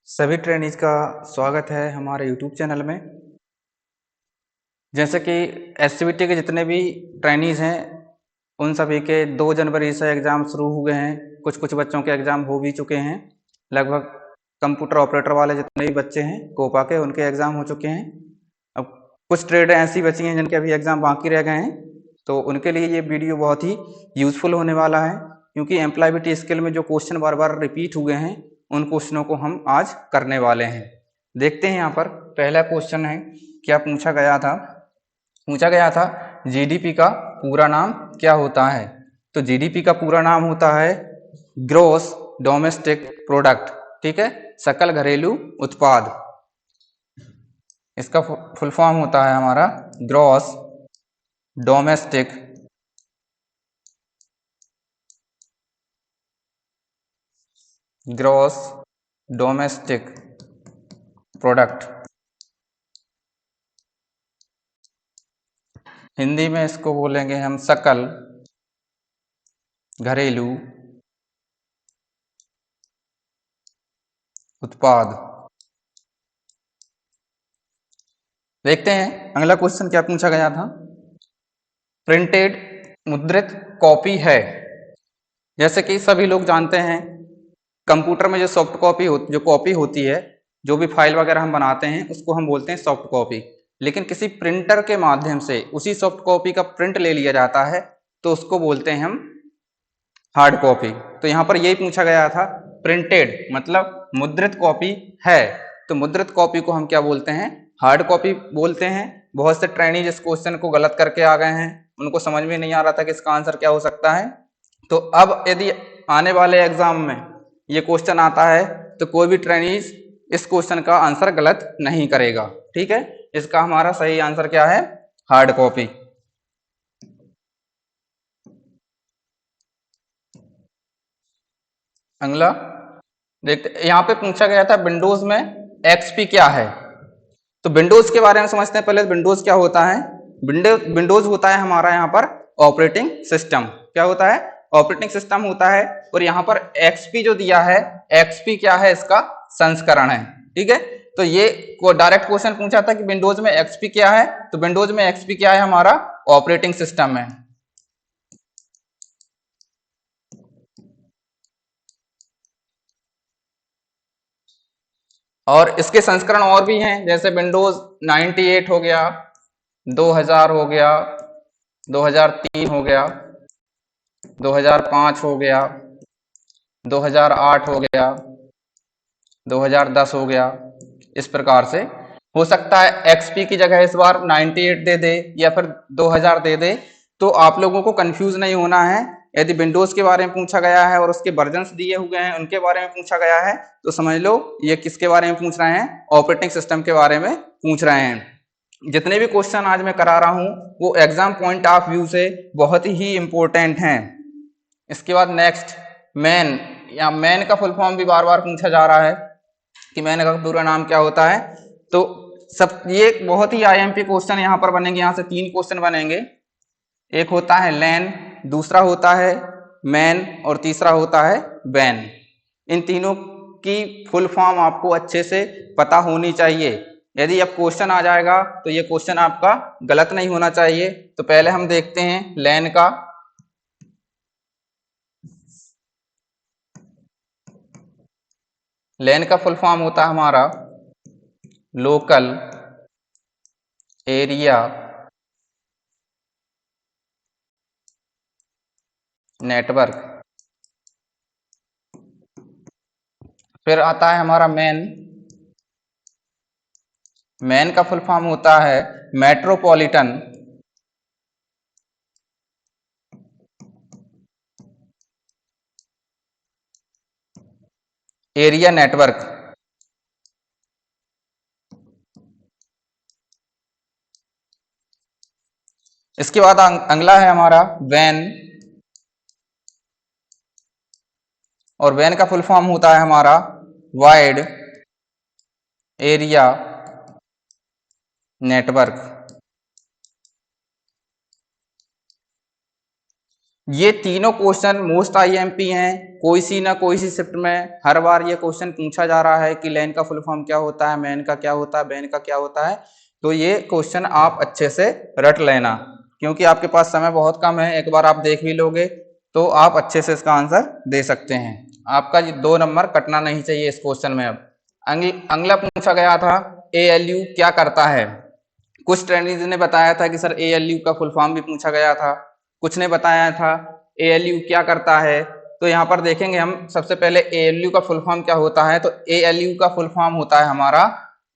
सभी ट्रेनीज का स्वागत है हमारे यूट्यूब चैनल में। जैसे कि एससीबीटी के जितने भी ट्रेनीज हैं उन सभी के 2 जनवरी से एग्ज़ाम शुरू हुए हैं। कुछ बच्चों के एग्ज़ाम हो भी चुके हैं। लगभग कंप्यूटर ऑपरेटर वाले जितने भी बच्चे हैं कोपा के, उनके एग्ज़ाम हो चुके हैं। अब कुछ ट्रेड ऐसी बची हैं जिनके अभी एग्ज़ाम बाकी रह गए हैं, तो उनके लिए ये वीडियो बहुत ही यूज़फुल होने वाला है, क्योंकि एम्प्लॉयबिलिटी स्किल में जो क्वेश्चन बार बार रिपीट हुए हैं उन क्वेश्चनों को हम आज करने वाले हैं। देखते हैं यहाँ पर पहला क्वेश्चन है, क्या पूछा गया था जीडीपी का पूरा नाम क्या होता है। तो जीडीपी का पूरा नाम होता है ग्रॉस डोमेस्टिक प्रोडक्ट, ठीक है, सकल घरेलू उत्पाद। इसका फुल फॉर्म होता है हमारा ग्रॉस डोमेस्टिक प्रोडक्ट। हिंदी में इसको बोलेंगे हम सकल घरेलू उत्पाद। देखते हैं अगला क्वेश्चन क्या पूछा गया था। प्रिंटेड मुद्रित कॉपी है। जैसे कि सभी लोग जानते हैं कंप्यूटर में जो सॉफ्ट कॉपी जो कॉपी होती है, जो भी फाइल वगैरह हम बनाते हैं उसको हम बोलते हैं सॉफ्ट कॉपी। लेकिन किसी प्रिंटर के माध्यम से उसी सॉफ्ट कॉपी का प्रिंट ले लिया जाता है तो उसको बोलते हैं हम हार्ड कॉपी। तो यहाँ पर यही पूछा गया था, प्रिंटेड मतलब मुद्रित कॉपी है, तो मुद्रित कॉपी को हम क्या बोलते हैं, हार्ड कॉपी बोलते हैं। बहुत से ट्रेनीज इस क्वेश्चन को गलत करके आ गए हैं, उनको समझ में नहीं आ रहा था कि इसका आंसर क्या हो सकता है। तो अब यदि आने वाले एग्जाम में ये क्वेश्चन आता है तो कोई भी ट्रेनीज इस क्वेश्चन का आंसर गलत नहीं करेगा, ठीक है। इसका हमारा सही आंसर क्या है, हार्ड कॉपी। अगला देखते, यहाँ पे पूछा गया था विंडोज में एक्सपी क्या है। तो विंडोज के बारे में समझते हैं पहले। विंडोज क्या होता है, विंडोज होता है हमारा यहाँ पर ऑपरेटिंग सिस्टम। क्या होता है, ऑपरेटिंग सिस्टम होता है। और यहाँ पर एक्सपी जो दिया है, एक्सपी क्या है, इसका संस्करण है, ठीक है। तो ये को डायरेक्ट क्वेश्चन पूछा था कि विंडोज में एक्सपी क्या है, तो विंडोज में एक्सपी क्या है, हमारा ऑपरेटिंग सिस्टम है। और इसके संस्करण और भी हैं, जैसे विंडोज 98 हो गया, 2000 हो गया, 2003 हो गया, 2005 हो गया, 2008 हो गया, 2010 हो गया। इस प्रकार से हो सकता है एक्सपी की जगह इस बार 98 दे दे या फिर 2000 दे दे, तो आप लोगों को कंफ्यूज नहीं होना है। यदि विंडोज के बारे में पूछा गया है और उसके वर्जन्स दिए हुए हैं उनके बारे में पूछा गया है तो समझ लो ये किसके बारे में पूछ रहे हैं, ऑपरेटिंग सिस्टम के बारे में पूछ रहे हैं। जितने भी क्वेश्चन आज मैं करा रहा हूं वो एग्जाम पॉइंट ऑफ व्यू से बहुत ही इंपॉर्टेंट हैं। इसके बाद नेक्स्ट मैन, या मैन का फुल फॉर्म भी बार बार पूछा जा रहा है कि मैन का पूरा नाम क्या होता है। तो सब ये बहुत ही आईएमपी क्वेश्चन यहाँ पर बनेंगे, यहाँ से 3 क्वेश्चन बनेंगे। एक होता है लैन, दूसरा होता है मैन और तीसरा होता है बैन। इन तीनों की फुल फॉर्म आपको अच्छे से पता होनी चाहिए। यदि अब क्वेश्चन आ जाएगा तो ये क्वेश्चन आपका गलत नहीं होना चाहिए। तो पहले हम देखते हैं लैन का। लैन का फुल फॉर्म होता है हमारा लोकल एरिया नेटवर्क। फिर आता है हमारा मैन। मैन का फुल फॉर्म होता है मेट्रोपॉलिटन एरिया नेटवर्क। इसके बाद अगला है हमारा वैन, और वैन का फुल फॉर्म होता है हमारा वाइड एरिया नेटवर्क। ये तीनों क्वेश्चन मोस्ट आईएमपी हैं, कोई सी ना कोई सी शिफ्ट में हर बार ये क्वेश्चन पूछा जा रहा है कि लेन का फुल फॉर्म क्या होता है, मैन का क्या होता है, बेन का क्या होता है। तो ये क्वेश्चन आप अच्छे से रट लेना, क्योंकि आपके पास समय बहुत कम है। एक बार आप देख भी लोगे तो आप अच्छे से इसका आंसर दे सकते हैं। आपका 2 नंबर कटना नहीं चाहिए इस क्वेश्चन में। अब अगला पूछा गया था ALU क्या करता है। कुछ ट्रेनिंग ने बताया था कि सर ALU का फुल फॉर्म भी पूछा गया था, कुछ ने बताया था ALU क्या करता है। तो यहाँ पर देखेंगे हम सबसे पहले ALU का फुल फॉर्म क्या होता है। तो ALU का फुल फॉर्म होता है हमारा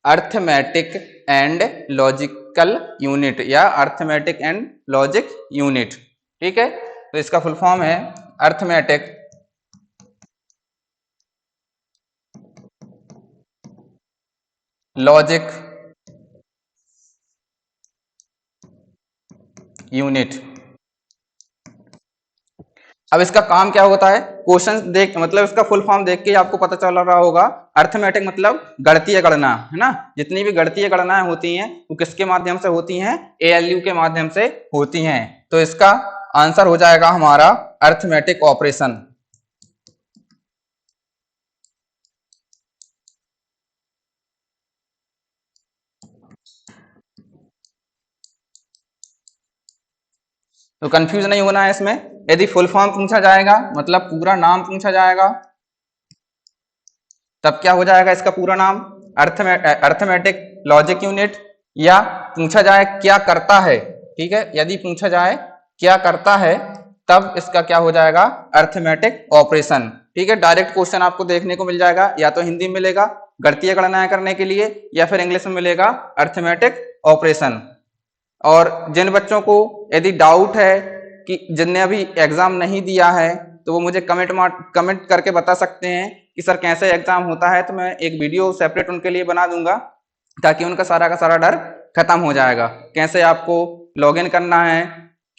अर्थमेटिक एंड लॉजिकल यूनिट या अर्थमेटिक एंड लॉजिक यूनिट। ठीक है, तो इसका फुल फॉर्म है अर्थमेटिक लॉजिक यूनिट। अब इसका काम क्या होता है, क्वेश्चन देख मतलब इसका फुल फॉर्म देख के आपको पता चल रहा होगा। अर्थमेटिक मतलब गणितीय गणना, है ना। जितनी भी गणितीय गणनाएं होती हैं वो किसके माध्यम से होती हैं, ALU के माध्यम से होती हैं। तो इसका आंसर हो जाएगा हमारा अर्थमेटिक ऑपरेशन। तो कंफ्यूज नहीं होना है इसमें। यदि फुल फॉर्म पूछा जाएगा मतलब पूरा नाम पूछा जाएगा, तब क्या हो जाएगा इसका पूरा नाम अर्थमेटिक लॉजिक यूनिट। या पूछा जाए क्या करता है, ठीक है, यदि पूछा जाए क्या करता है तब इसका क्या हो जाएगा अर्थमेटिक ऑपरेशन। ठीक है, डायरेक्ट क्वेश्चन आपको देखने को मिल जाएगा, या तो हिंदी में मिलेगा गणितीय गणनाएं करने के लिए, या फिर इंग्लिश में मिलेगा अर्थमेटिक ऑपरेशन। और जिन बच्चों को यदि डाउट है कि जिनने अभी एग्जाम नहीं दिया है, तो वो मुझे कमेंट करके बता सकते हैं कि सर कैसे एग्जाम होता है। तो मैं एक वीडियो सेपरेट उनके लिए बना दूंगा, ताकि उनका सारा का सारा डर खत्म हो जाएगा, कैसे आपको लॉगिन करना है।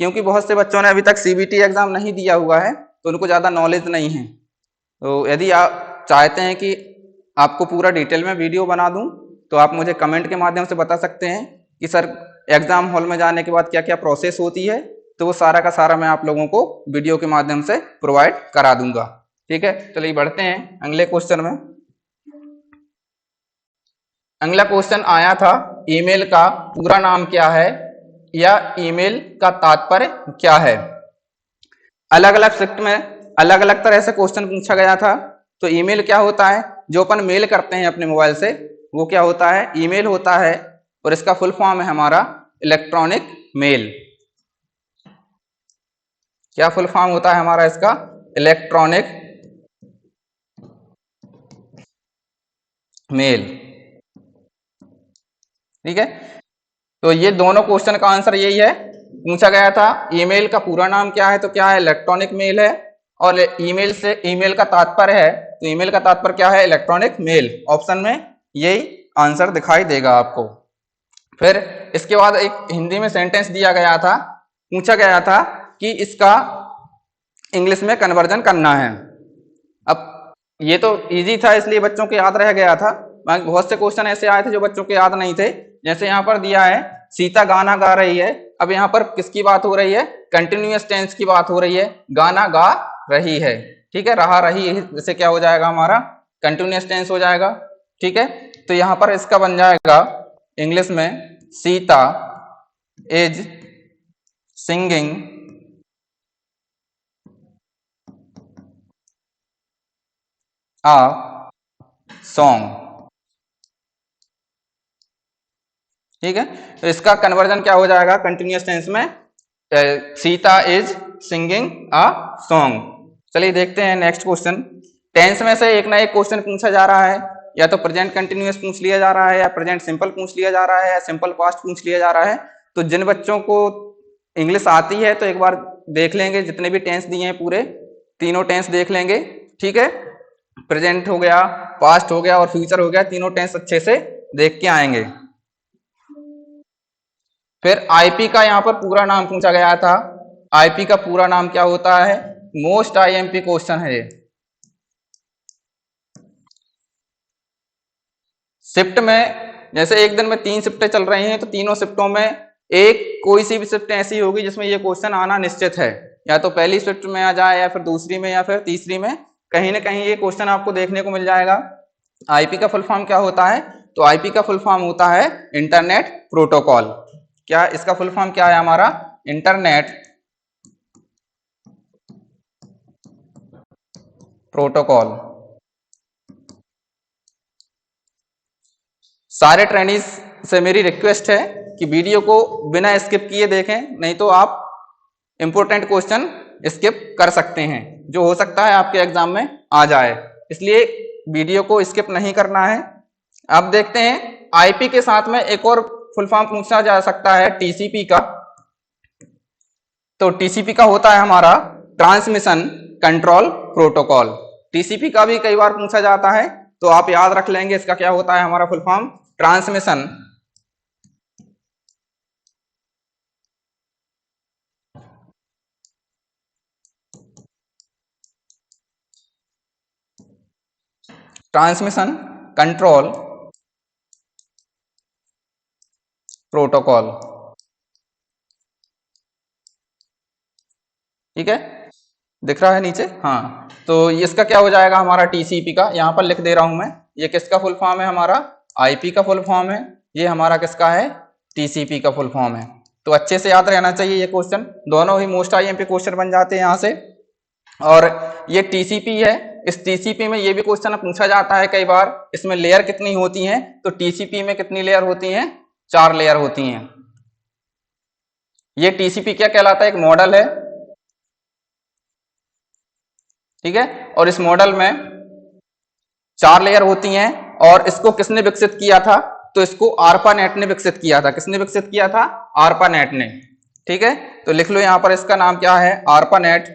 क्योंकि बहुत से बच्चों ने अभी तक CBT एग्जाम नहीं दिया हुआ है, तो उनको ज़्यादा नॉलेज नहीं है। तो यदि आप चाहते हैं कि आपको पूरा डिटेल में वीडियो बना दूं, तो आप मुझे कमेंट के माध्यम से बता सकते हैं कि सर एग्जाम हॉल में जाने के बाद क्या क्या प्रोसेस होती है। तो वो सारा का सारा मैं आप लोगों को वीडियो के माध्यम से प्रोवाइड करा दूंगा। ठीक है, चलिए बढ़ते हैं अगले क्वेश्चन में। अगला क्वेश्चन आया था ईमेल का पूरा नाम क्या है, या ईमेल का तात्पर्य क्या है। अलग अलग शिफ्ट में अलग अलग तरह से क्वेश्चन पूछा गया था। तो ईमेल क्या होता है, जो अपन मेल करते हैं अपने मोबाइल से, वो क्या होता है, ईमेल होता है। और इसका फुल फॉर्म है हमारा इलेक्ट्रॉनिक मेल। क्या फुल फॉर्म होता है हमारा इसका, इलेक्ट्रॉनिक मेल। ठीक है, तो ये दोनों क्वेश्चन का आंसर यही है। पूछा गया था ईमेल का पूरा नाम क्या है, तो क्या है इलेक्ट्रॉनिक मेल है। और ईमेल से ईमेल का तात्पर्य है, तो ईमेल का तात्पर्य क्या है, इलेक्ट्रॉनिक मेल। ऑप्शन में यही आंसर दिखाई देगा आपको। फिर इसके बाद एक हिंदी में सेंटेंस दिया गया था, पूछा गया था कि इसका इंग्लिश में कन्वर्जन करना है। अब ये तो इजी था, इसलिए बच्चों को याद रह गया था। बहुत से क्वेश्चन ऐसे आए थे जो बच्चों को याद नहीं थे। जैसे यहाँ पर दिया है सीता गाना गा रही है। अब यहाँ पर किसकी बात हो रही है, कंटिन्यूअस टेंस की बात हो रही है, गाना गा रही है। ठीक है, रहा रही है, जैसे क्या हो जाएगा हमारा कंटिन्यूअस टेंस हो जाएगा। ठीक है, तो यहाँ पर इसका बन जाएगा इंग्लिश में Sita is singing uh song. ठीक है, तो इसका कन्वर्जन क्या हो जाएगा कंटिन्यूअस टेंस में, Sita is singing a song. चलिए देखते हैं नेक्स्ट क्वेश्चन। टेंस में से एक ना एक क्वेश्चन पूछा जा रहा है, या तो प्रेजेंट कंटिन्यूअस पूछ लिया जा रहा है, या प्रेजेंट सिंपल पूछ लिया जा रहा है, या सिंपल पास्ट पूछ लिया जा रहा है। तो जिन बच्चों को इंग्लिश आती है तो एक बार देख लेंगे, जितने भी टेंस दिए हैं पूरे तीनों टेंस देख लेंगे। ठीक है, प्रेजेंट हो गया, पास्ट हो गया और फ्यूचर हो गया, तीनों टेंस अच्छे से देख के आएंगे। फिर आईपी का यहाँ पर पूरा नाम पूछा गया था। आईपी का पूरा नाम क्या होता है, मोस्ट आईएमपी क्वेश्चन है ये। शिफ्ट में जैसे एक दिन में 3 शिफ्टें चल रही हैं, तो तीनों शिफ्टों में एक कोई सी भी शिफ्ट ऐसी होगी जिसमें ये क्वेश्चन आना निश्चित है, या तो पहली शिफ्ट में आ जाए या फिर दूसरी में या फिर तीसरी में, कहीं ना कहीं ये क्वेश्चन आपको देखने को मिल जाएगा। आईपी का फुल फॉर्म क्या होता है? तो आईपी का फुल फॉर्म होता है इंटरनेट प्रोटोकॉल। क्या इसका फुल फॉर्म क्या है हमारा? Internet protocol. सारे ट्रेनिज से मेरी रिक्वेस्ट है कि वीडियो को बिना स्किप किए देखें, नहीं तो आप इंपॉर्टेंट क्वेश्चन स्किप कर सकते हैं, जो हो सकता है आपके एग्जाम में आ जाए, इसलिए वीडियो को स्किप नहीं करना है। अब देखते हैं आईपी के साथ में एक और फुल फॉर्म पूछा जा सकता है टीसीपी का। तो टीसीपी का होता है हमारा ट्रांसमिशन कंट्रोल प्रोटोकॉल। टीसीपी का भी कई बार पूछा जाता है, तो आप याद रख लेंगे इसका क्या होता है हमारा full form, transmission control protocol. ठीक है, दिख रहा है नीचे? हाँ, तो इसका क्या हो जाएगा हमारा टीसीपी का, यहां पर लिख दे रहा हूं मैं। ये किसका फुल फॉर्म है? हमारा आईपी का फुल फॉर्म है। ये हमारा किसका है? टीसीपी का फुल फॉर्म है। तो अच्छे से याद रहना चाहिए ये क्वेश्चन, दोनों ही मोस्ट आईएमपी क्वेश्चन बन जाते हैं यहां से। और ये टीसीपी है, इस टीसीपी में ये भी क्वेश्चन पूछा जाता है कई बार, इसमें लेयर कितनी होती हैं? तो टीसीपी में कितनी लेयर होती हैं? 4 लेयर होती हैं। ये टीसीपी क्या कहलाता है? एक मॉडल है, ठीक है, और इस मॉडल में 4 लेयर होती हैं। और इसको किसने विकसित किया था? तो इसको आर्पानेट ने विकसित किया था। किसने विकसित किया था? आर्पानेट ने। ठीक है, तो लिख लो यहां पर इसका नाम क्या है? आर्पानेट।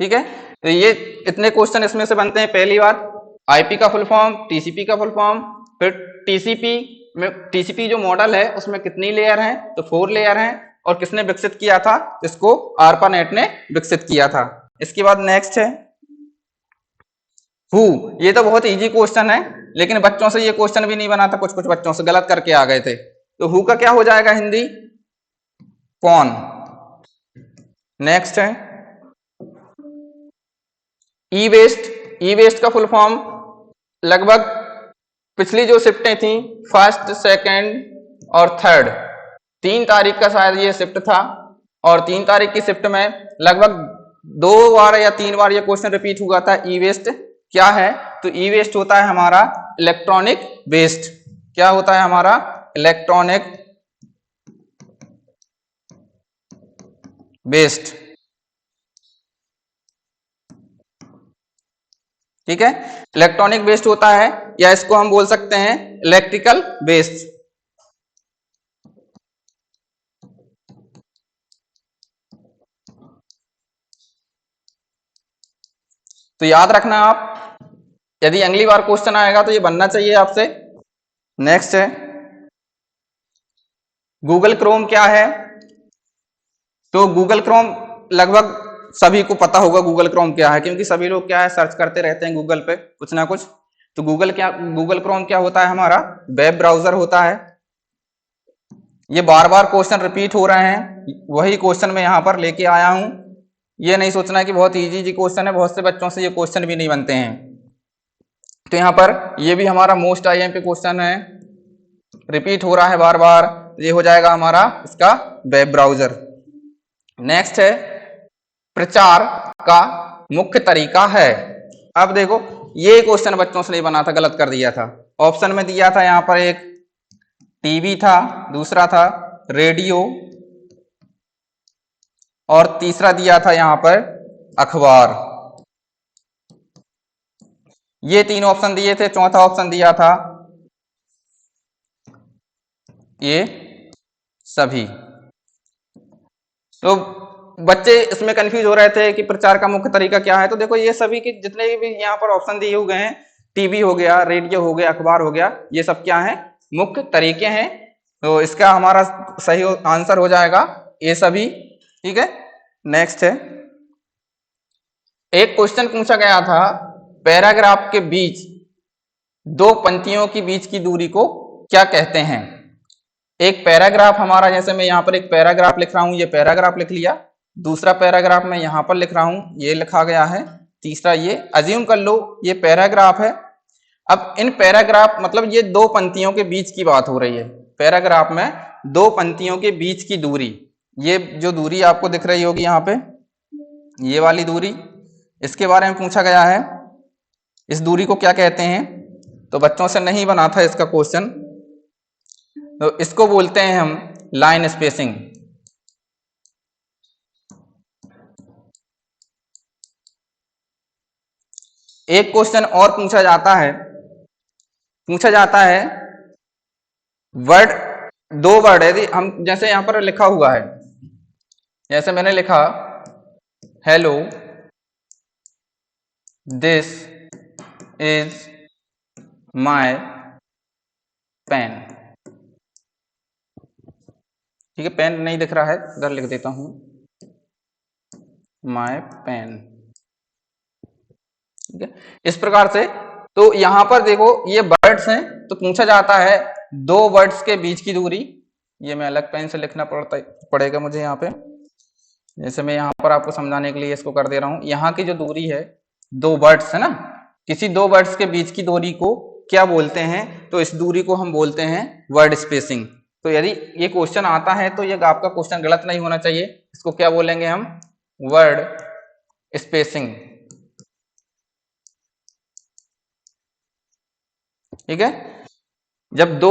ठीक है, तो ये इतने क्वेश्चन इसमें से बनते हैं। पहली बार आईपी का फुल फॉर्म, टीसीपी का फुल फॉर्म, फिर टीसीपी में टीसीपी जो मॉडल है उसमें कितनी लेयर है? तो 4 लेयर है। और किसने विकसित किया था? इसको आर्पानेट ने विकसित किया था। इसके बाद नेक्स्ट है हु। ये तो बहुत इजी क्वेश्चन है, लेकिन बच्चों से ये क्वेश्चन भी नहीं बना था, कुछ कुछ बच्चों से गलत करके आ गए थे। तो हु का क्या हो जाएगा हिंदी? कौन। नेक्स्ट है ई वेस्ट। ई वेस्ट का फुल फॉर्म लगभग पिछली जो शिफ्टें थी, फर्स्ट, सेकंड और थर्ड, 3 तारीख का शायद ये शिफ्ट था, और 3 तारीख की शिफ्ट में लगभग 2 बार या 3 बार ये क्वेश्चन रिपीट हुआ था। ई वेस्ट क्या है? तो ई वेस्ट होता है हमारा इलेक्ट्रॉनिक वेस्ट। क्या होता है हमारा? Electronic waste. ठीक है, इलेक्ट्रॉनिक वेस्ट होता है, या इसको हम बोल सकते हैं इलेक्ट्रिकल वेस्ट। तो याद रखना आप, यदि अगली बार क्वेश्चन आएगा तो ये बनना चाहिए आपसे। नेक्स्ट है गूगल क्रोम क्या है? तो गूगल क्रोम लगभग सभी को पता होगा गूगल क्रोम क्या है, क्योंकि सभी लोग क्या है सर्च करते रहते हैं गूगल पे कुछ ना कुछ। तो गूगल क्रोम क्या होता है? हमारा वेब ब्राउजर होता है। ये बार बार क्वेश्चन रिपीट हो रहे हैं, वही क्वेश्चन मैं यहाँ पर लेके आया हूं। ये नहीं सोचना कि बहुत इजी क्वेश्चन है, बहुत से बच्चों से ये क्वेश्चन भी नहीं बनते हैं। तो यहाँ पर ये भी हमारा मोस्ट आईएमपी क्वेश्चन है, रिपीट हो रहा है बार बार। ये हो जाएगा हमारा इसका वेब ब्राउजर। नेक्स्ट है प्रचार का मुख्य तरीका है। अब देखो ये क्वेश्चन बच्चों से नहीं बना था, गलत कर दिया था। ऑप्शन में दिया था यहाँ पर एक टीवी था, दूसरा था रेडियो, और तीसरा दिया था यहां पर अखबार। ये 3 ऑप्शन दिए थे, चौथा ऑप्शन दिया था ये सभी। तो बच्चे इसमें कंफ्यूज हो रहे थे कि प्रचार का मुख्य तरीका क्या है। तो देखो ये सभी के जितने भी यहाँ पर ऑप्शन दिए हुए हैं, टीवी हो गया, रेडियो हो गया, अखबार हो गया, ये सब क्या है? मुख्य तरीके हैं। तो इसका हमारा सही आंसर हो जाएगा ये सभी। ठीक है, नेक्स्ट है एक क्वेश्चन पूछा गया था पैराग्राफ के बीच दो पंक्तियों के बीच की दूरी को क्या कहते हैं? एक पैराग्राफ हमारा, जैसे मैं यहाँ पर एक पैराग्राफ लिख रहा हूं, ये पैराग्राफ लिख लिया। दूसरा पैराग्राफ मैं यहाँ पर लिख रहा हूं, ये लिखा गया है। तीसरा ये अज्यूम कर लो ये पैराग्राफ है। अब इन पैराग्राफ मतलब ये दो पंक्तियों के बीच की बात हो रही है। पैराग्राफ में दो पंक्तियों के बीच की दूरी, ये जो दूरी आपको दिख रही होगी यहाँ पे, ये वाली दूरी, इसके बारे में पूछा गया है। इस दूरी को क्या कहते हैं? तो बच्चों से नहीं बना था इसका क्वेश्चन, तो इसको बोलते हैं हम लाइन स्पेसिंग। एक क्वेश्चन और पूछा जाता है वर्ड, दो वर्ड है, हम जैसे यहां पर लिखा हुआ है, जैसे मैंने लिखा hello this is my pen. ठीक है, पेन नहीं दिख रहा है, इधर लिख देता हूं माय पेन। ठीक है, इस प्रकार से। तो यहां पर देखो ये वर्ड्स हैं, तो पूछा जाता है दो वर्ड्स के बीच की दूरी। ये मैं अलग पेन से लिखना पड़ेगा मुझे यहाँ पे, जैसे मैं यहाँ पर आपको समझाने के लिए इसको कर दे रहा हूं। यहाँ की जो दूरी है, दो वर्ड्स है ना, किसी दो वर्ड्स के बीच की दूरी को क्या बोलते हैं? तो इस दूरी को हम बोलते हैं वर्ड स्पेसिंग। तो यदि ये क्वेश्चन आता है तो ये आपका क्वेश्चन गलत नहीं होना चाहिए। इसको क्या बोलेंगे हम? Word spacing. ठीक है, जब दो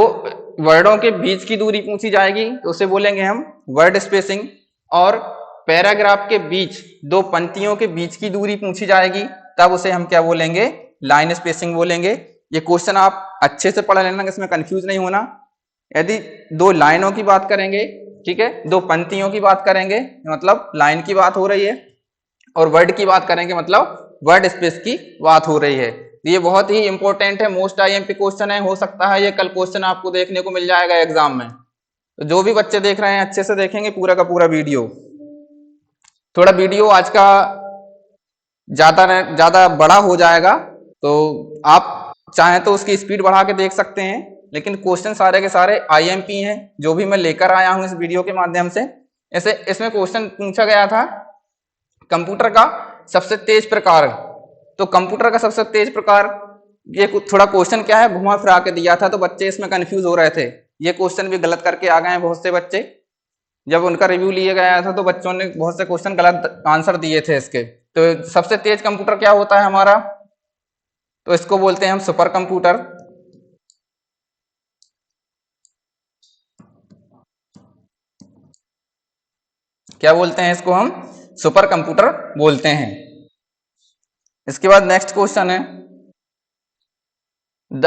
वर्डों के बीच की दूरी पूछी जाएगी तो उसे बोलेंगे हम वर्ड स्पेसिंग। और पैराग्राफ के बीच दो पंक्तियों के बीच की दूरी पूछी जाएगी तब उसे हम क्या बोलेंगे? लाइन स्पेसिंग बोलेंगे। ये क्वेश्चन आप अच्छे से पढ़ लेना, इसमें कंफ्यूज नहीं होना। यदि दो लाइनों की बात करेंगे, ठीक है, दो पंक्तियों की बात करेंगे मतलब लाइन की बात हो रही है, और वर्ड की बात करेंगे मतलब वर्ड स्पेस की बात हो रही है। ये बहुत ही इंपॉर्टेंट है, मोस्ट आईएमपी क्वेश्चन है। हो सकता है ये कल क्वेश्चन आपको देखने को मिल जाएगा एग्जाम में। तो जो भी बच्चे देख रहे हैं अच्छे से देखेंगे पूरा का पूरा वीडियो। थोड़ा वीडियो आज का ज्यादा बड़ा हो जाएगा, तो आप चाहें तो उसकी स्पीड बढ़ा के देख सकते हैं, लेकिन क्वेश्चन सारे के सारे आईएमपी हैं जो भी मैं लेकर आया हूं इस वीडियो के माध्यम से। ऐसे इसमें क्वेश्चन पूछा गया था कंप्यूटर का सबसे तेज प्रकार। तो कंप्यूटर का सबसे तेज प्रकार, ये थोड़ा क्वेश्चन क्या है, घुमा फिरा के दिया था, तो बच्चे इसमें कंफ्यूज हो रहे थे। ये क्वेश्चन भी गलत करके आ गए हैं बहुत से बच्चे। जब उनका रिव्यू लिया गया था तो बच्चों ने बहुत से क्वेश्चन गलत आंसर दिए थे इसके। तो सबसे तेज कंप्यूटर क्या होता है हमारा? तो इसको बोलते हैं हम सुपर कंप्यूटर। क्या बोलते हैं इसको? हम सुपर कंप्यूटर बोलते हैं। इसके बाद नेक्स्ट क्वेश्चन है the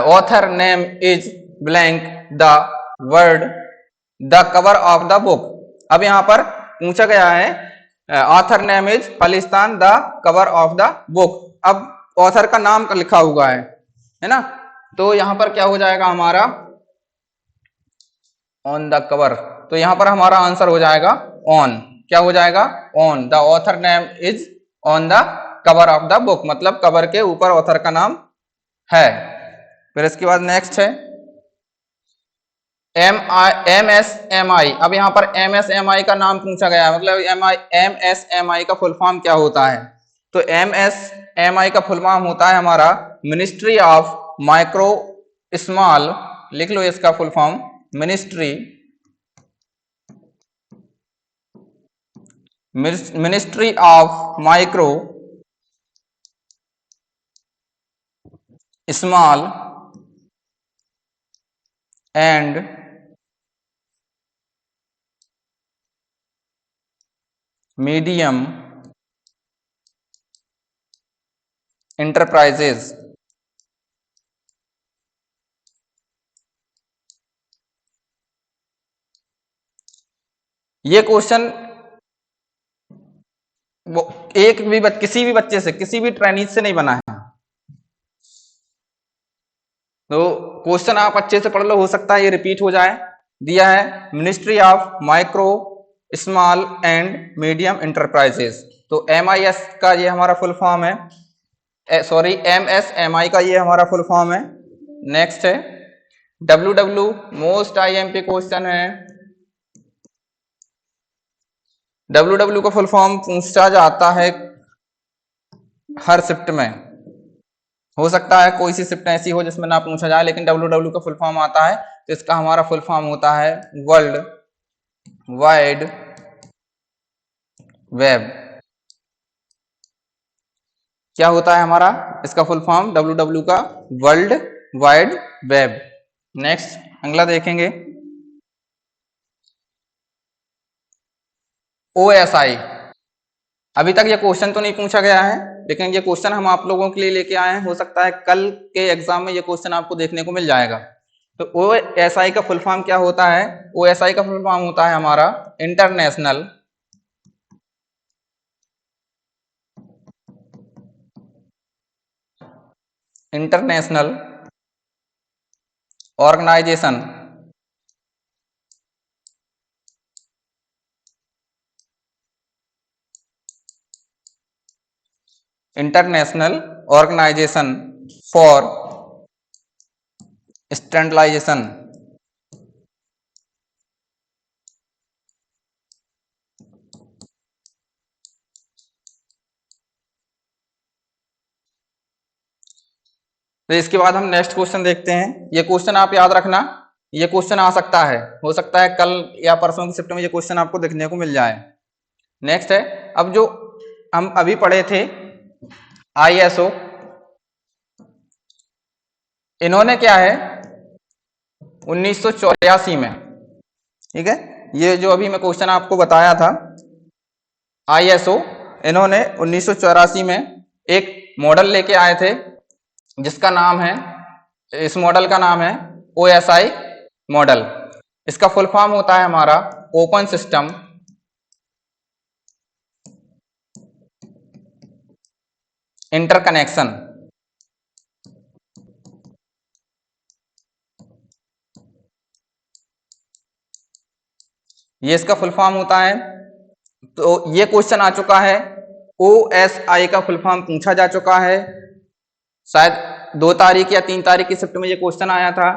author name is blank the word the cover of the book. अब यहां पर पूछा गया है author name is Khalistan the cover of the book. अब ऑथर का नाम लिखा हुआ है ना, तो यहां पर क्या हो जाएगा हमारा? On the cover. तो यहां पर हमारा आंसर हो जाएगा ऑन। क्या हो जाएगा? On. The author name is on the cover of the book, मतलब कवर के ऊपर ऑथर का नाम है। फिर इसके बाद नेक्स्ट है MSMI। अब यहां पर MSMI का नाम पूछा गया है, मतलब MSMI का फुल फॉर्म क्या होता है? तो MSMI का फुल फॉर्म होता है हमारा मिनिस्ट्री ऑफ माइक्रो स्मॉल। लिख लो इसका full form, ministry of micro small and medium enterprises. ये क्वेश्चन वो किसी भी बच्चे से, किसी भी ट्रेनीज से नहीं बना है। तो क्वेश्चन आप अच्छे से पढ़ लो, हो सकता है ये रिपीट हो जाए। दिया है ministry of micro small and medium enterprises. तो MIS का ये हमारा फुल फॉर्म है, सॉरी MSMI का ये हमारा फुल फॉर्म है, नेक्स्ट है डब्ल्यू मोस्ट आईएमपी क्वेश्चन है। डब्ल्यू का फुल फॉर्म पूछा जाता है हर शिफ्ट में। हो सकता है कोई सी शिफ्ट ऐसी हो जिसमें ना पूछा जाए, लेकिन डब्ल्यू का फुल फॉर्म आता है, तो इसका हमारा फुल फॉर्म होता है वर्ल्ड वाइड वेब। क्या होता है हमारा इसका फुल फॉर्म डब्ल्यू का? World wide web. नेक्स्ट अगला देखेंगे OSI। अभी तक ये क्वेश्चन तो नहीं पूछा गया है, लेकिन ये क्वेश्चन हम आप लोगों के लिए लेके आए हैं। हो सकता है कल के एग्जाम में ये क्वेश्चन आपको देखने को मिल जाएगा। तो OSI का फुल फॉर्म क्या होता है? OSI का फुल फॉर्म होता है हमारा international international organization international organization for standardization. तो इसके बाद हम नेक्स्ट क्वेश्चन देखते हैं। ये क्वेश्चन आप याद रखना, ये क्वेश्चन आ सकता है, हो सकता है कल या परसों की शिफ्ट में ये क्वेश्चन आपको देखने को मिल जाए। नेक्स्ट है, अब जो हम अभी पढ़े थे ISO, इन्होंने क्या है 1984 में, ठीक है, ये जो अभी मैं क्वेश्चन आपको बताया था ISO, इन्होंने 1984 में एक मॉडल लेके आए थे जिसका नाम है, इस मॉडल का नाम है OSI मॉडल। इसका फुल फॉर्म होता है हमारा ओपन सिस्टम इंटरकनेक्शन। ये इसका फुल फॉर्म होता है। तो ये क्वेश्चन आ चुका है, OSI का फुल फॉर्म पूछा जा चुका है, शायद 2 तारीख या 3 तारीख की शिफ्ट में ये क्वेश्चन आया था।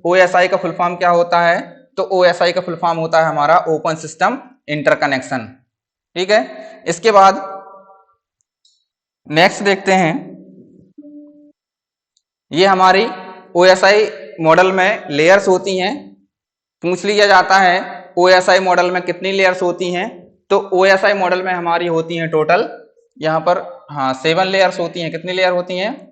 OSI का फुल फॉर्म क्या होता है? तो OSI का फुल फॉर्म होता है हमारा ओपन सिस्टम इंटरकनेक्शन। ठीक है, इसके बाद नेक्स्ट देखते हैं, ये हमारी OSI मॉडल में लेयर्स होती हैं। पूछ लिया जाता है OSI मॉडल में कितनी लेयर्स होती हैं? तो OSI मॉडल में हमारी होती हैं टोटल, यहाँ पर हाँ 7 लेयर्स होती हैं। कितनी लेयर होती हैं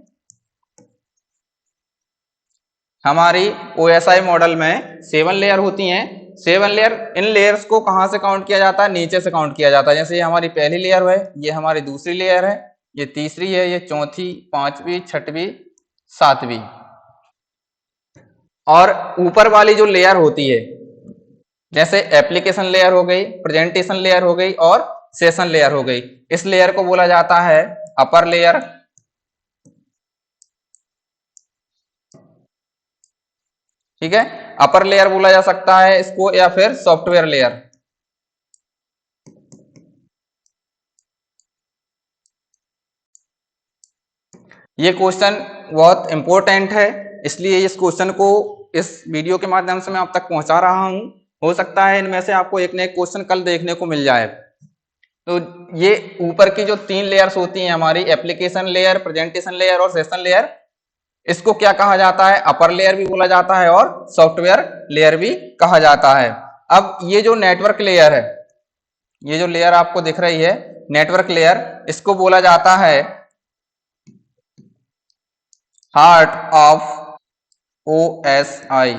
हमारी OSI मॉडल में? 7 लेयर होती हैं। 7 लेयर, इन लेयर्स को कहाँ से काउंट किया जाता है? नीचे से काउंट किया जाता है। जैसे ये हमारी पहली लेयर है, ये हमारी दूसरी लेयर है, ये तीसरी है, ये चौथी, पांचवी, छठवीं, सातवीं। और ऊपर वाली जो लेयर होती है, जैसे एप्लीकेशन लेयर हो गई, प्रेजेंटेशन लेयर हो गई और सेशन लेयर हो गई, इस लेयर को बोला जाता है अपर लेयर। ठीक है, अपर लेयर बोला जा सकता है इसको, या फिर सॉफ्टवेयर लेयर। ये क्वेश्चन बहुत इंपॉर्टेंट है, इसलिए इस क्वेश्चन को इस वीडियो के माध्यम से मैं आप तक पहुंचा रहा हूं। हो सकता है इनमें से आपको एक न एक क्वेश्चन कल देखने को मिल जाए। तो ये ऊपर की जो 3 लेयर्स होती हैं हमारी, एप्लीकेशन लेयर, प्रेजेंटेशन लेयर और सेशन लेयर, इसको क्या कहा जाता है? अपर लेयर भी बोला जाता है और सॉफ्टवेयर लेयर भी कहा जाता है। अब ये जो नेटवर्क लेयर है, ये जो लेयर आपको दिख रही है नेटवर्क लेयर, इसको बोला जाता है हार्ट ऑफ OSI।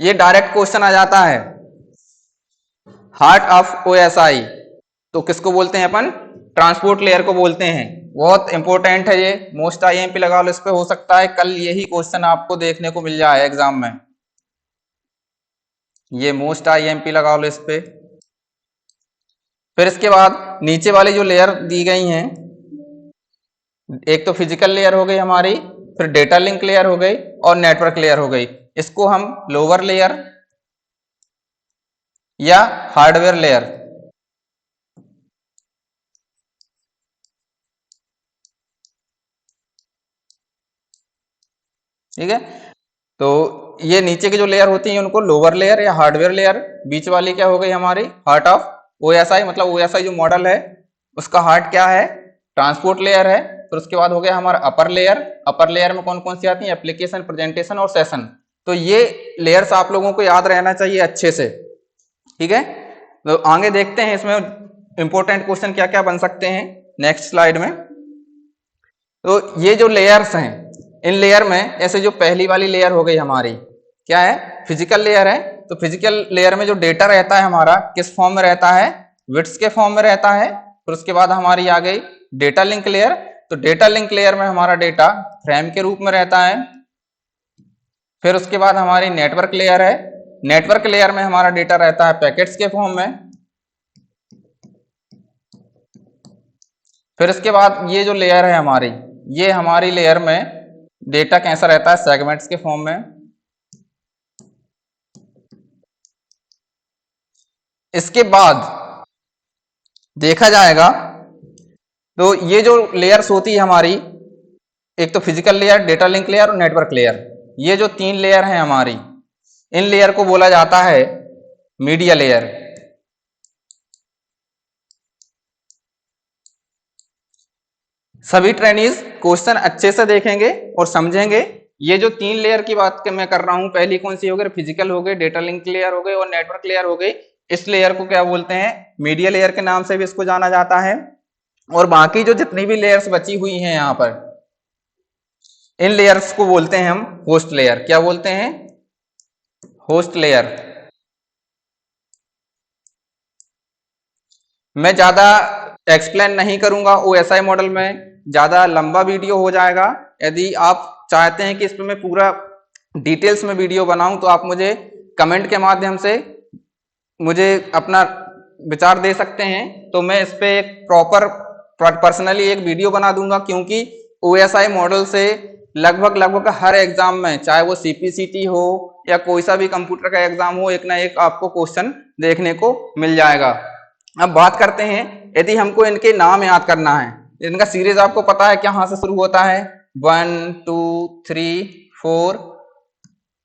ये डायरेक्ट क्वेश्चन आ जाता है, हार्ट ऑफ OSI तो किसको बोलते हैं अपन? ट्रांसपोर्ट लेयर को बोलते हैं। बहुत इंपॉर्टेंट है ये, मोस्ट IMP लगा लो इस पे। हो सकता है कल यही क्वेश्चन आपको देखने को मिल जाए एग्जाम में, ये मोस्ट IMP लगा लो इस पे। फिर इसके बाद नीचे वाली जो लेयर दी गई हैं, एक तो फिजिकल लेयर हो गई हमारी, फिर डेटा लिंक लेयर हो गई और नेटवर्क लेयर हो गई। इसको हम लोअर लेयर या हार्डवेयर लेयर, ठीक है। तो ये नीचे की जो लेयर होती है उनको लोअर लेयर या हार्डवेयर लेयर, बीच वाली क्या हो गई हमारी हार्ट ऑफ ओएसआई, मतलब ओएसआई जो मॉडल है उसका हार्ट क्या है, ट्रांसपोर्ट लेयर है। फिर उसके बाद हो गया हमारा अपर लेयर। अपर लेयर में कौन कौन सी आती है, एप्लीकेशन, प्रेजेंटेशन और सेशन। तो ये लेयर्स आप लोगों को याद रहना चाहिए अच्छे से, ठीक है। तो आगे देखते हैं इसमें इंपॉर्टेंट क्वेश्चन क्या क्या बन सकते हैं नेक्स्ट स्लाइड में। तो ये जो लेयर्स हैं, इन लेयर में ऐसे जो पहली वाली लेयर हो गई हमारी क्या है, फिजिकल लेयर है। तो फिजिकल लेयर में जो डेटा रहता है हमारा किस फॉर्म में रहता है, बिट्स के फॉर्म में रहता है। फिर उसके बाद हमारी आ गई डेटा लिंक लेयर। तो डेटा लिंक लेयर में हमारा डेटा फ्रेम के रूप में रहता है। फिर उसके बाद हमारी नेटवर्क लेयर है। नेटवर्क लेयर में हमारा डेटा रहता है पैकेट्स के फॉर्म में। फिर इसके बाद ये जो लेयर है हमारी, ये हमारी लेयर में डेटा कैसा रहता है, सेगमेंट्स के फॉर्म में। इसके बाद देखा जाएगा तो ये जो लेयर्स होती है हमारी, एक तो physical layer, data link layer और नेटवर्क लेयर, ये जो तीन लेयर हैं हमारी, इन लेयर को बोला जाता है मीडिया लेयर। सभी ट्रेनीज क्वेश्चन अच्छे से देखेंगे और समझेंगे। ये जो तीन लेयर की बात मैं कर रहा हूं, पहली कौन सी हो गई, फिजिकल हो गई, डेटा लिंक लेयर हो गई और नेटवर्क लेयर हो गई। इस लेयर को क्या बोलते हैं, मीडिया लेयर के नाम से भी इसको जाना जाता है। और बाकी जो जितनी भी लेयर्स बची हुई हैं यहाँ पर, इन लेयर्स को बोलते हैं हम होस्ट लेयर। क्या बोलते हैं, होस्ट लेयर। मैं ज्यादा एक्सप्लेन नहीं करूंगा, ओएसआई मॉडल में ज्यादा लंबा वीडियो हो जाएगा। यदि आप चाहते हैं कि इस पर मैं पूरा डिटेल्स में वीडियो बनाऊं तो आप मुझे कमेंट के माध्यम से मुझे अपना विचार दे सकते हैं। तो मैं इस पे एक प्रॉपर पर्सनली एक वीडियो बना दूंगा, क्योंकि ओएसआई मॉडल से लगभग हर एग्जाम में, चाहे वो सीपीसीटी हो या कोई सा भी कंप्यूटर का एग्जाम हो, एक ना एक आपको क्वेश्चन देखने को मिल जाएगा। अब बात करते हैं, यदि हमको इनके नाम याद करना है, इनका सीरीज आपको पता है कहाँ से शुरू होता है, 1 2 3 4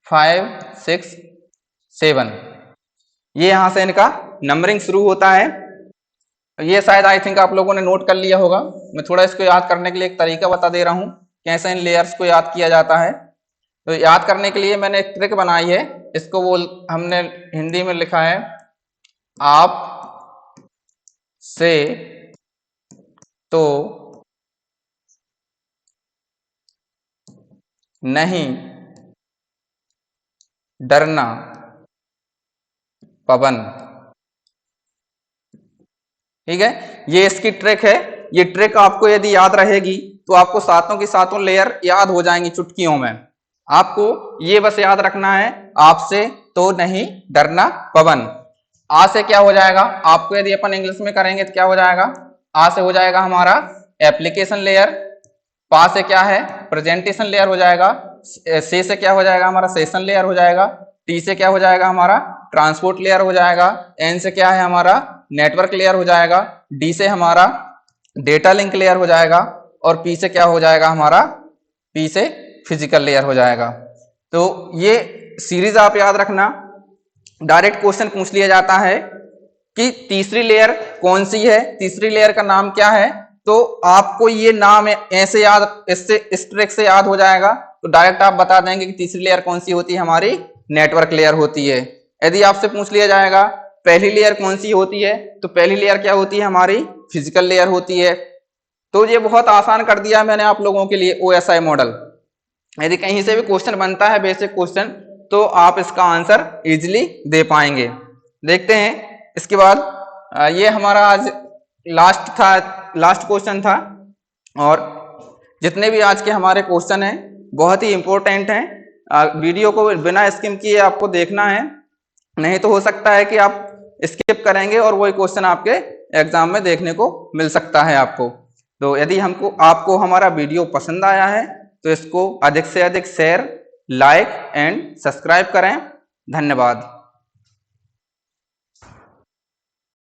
5 6 7, ये यहां से इनका नंबरिंग शुरू होता है। ये शायद आई थिंक आप लोगों ने नोट कर लिया होगा। मैं थोड़ा इसको याद करने के लिए एक तरीका बता दे रहा हूं कैसे इन लेयर्स को याद किया जाता है। तो याद करने के लिए मैंने एक ट्रिक बनाई है, इसको हमने हिंदी में लिखा है, आप से तो नहीं डरना पवन। ठीक है, ये इसकी ट्रिक है। ये ट्रिक आपको यदि याद रहेगी तो आपको सातों की सातों लेयर याद हो जाएंगी चुटकियों में। आपको ये बस याद रखना है, आपसे तो नहीं डरना पवन। आ से क्या हो जाएगा, आपको यदि अपन इंग्लिश में करेंगे तो क्या हो जाएगा, आ से हो जाएगा हमारा एप्लीकेशन लेयर। पा से क्या है, प्रेजेंटेशन लेयर हो जाएगा। से क्या हो जाएगा हमारा, सेशन लेयर हो जाएगा। टी से क्या हो जाएगा हमारा, ट्रांसपोर्ट लेयर हो जाएगा। एन से क्या है हमारा, नेटवर्क लेयर हो जाएगा। डी से हमारा डेटा लिंक लेयर हो जाएगा। और पी से क्या हो जाएगा हमारा, पी से फिजिकल लेयर हो जाएगा। तो ये सीरीज आप याद रखना। डायरेक्ट क्वेश्चन पूछ लिया जाता है कि तीसरी लेयर कौन सी है, तीसरी लेयर का नाम क्या है, तो आपको ये नाम ऐसे याद, इससे इस ट्रिक से याद हो जाएगा। तो डायरेक्ट आप बता देंगे कि तीसरी लेयर कौन सी होती है, हमारी नेटवर्क लेयर होती है। यदि आपसे पूछ लिया जाएगा पहली लेयर कौन सी होती है, तो पहली लेयर क्या होती है हमारी, फिजिकल लेयर होती है। तो ये बहुत आसान कर दिया मैंने आप लोगों के लिए ओएसआई मॉडल। यदि कहीं से भी क्वेश्चन बनता है बेसिक क्वेश्चन, तो आप इसका आंसर इजीली दे पाएंगे। देखते हैं इसके बाद, ये हमारा आज लास्ट क्वेश्चन था। और जितने भी आज के हमारे क्वेश्चन हैं बहुत ही इंपॉर्टेंट हैं। वीडियो को बिना स्किप किए आपको देखना है, नहीं तो हो सकता है कि आप स्किप करेंगे और वही क्वेश्चन आपके एग्जाम में देखने को मिल सकता है आपको। तो यदि आपको हमारा वीडियो पसंद आया है तो इसको अधिक से अधिक शेयर, लाइक एंड सब्सक्राइब करें। धन्यवाद।